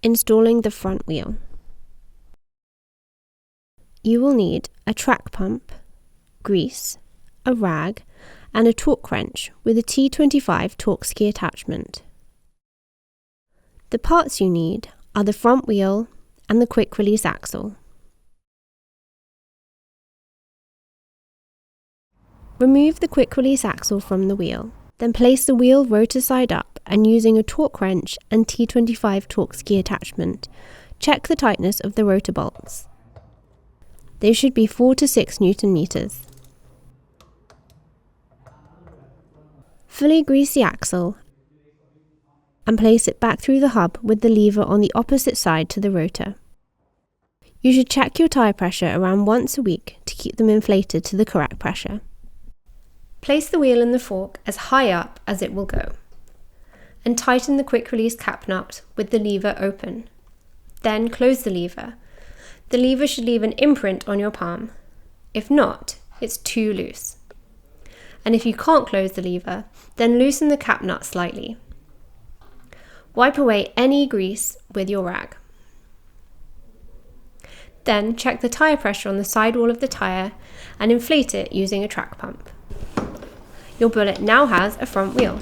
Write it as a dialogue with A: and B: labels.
A: Installing the front wheel. You will need a track pump, grease, a rag, and a torque wrench with a T25 torque ski attachment. The parts you need are the front wheel and the quick release axle. Remove the quick release axle from the wheel, then place the wheel rotor side up and using a torque wrench and T25 torque ski attachment, check the tightness of the rotor bolts. They should be 4 to 6 Newton meters. Fully grease the axle and place it back through the hub with the lever on the opposite side to the rotor. You should check your tyre pressure around once a week to keep them inflated to the correct pressure. Place the wheel in the fork as high up as it will go, and tighten the quick release cap nut with the lever open. Then close the lever. The lever should leave an imprint on your palm. If not, it's too loose. And if you can't close the lever, then loosen the cap nut slightly. Wipe away any grease with your rag. Then check the tyre pressure on the sidewall of the tyre and inflate it using a track pump. Your Bullitt now has a front wheel.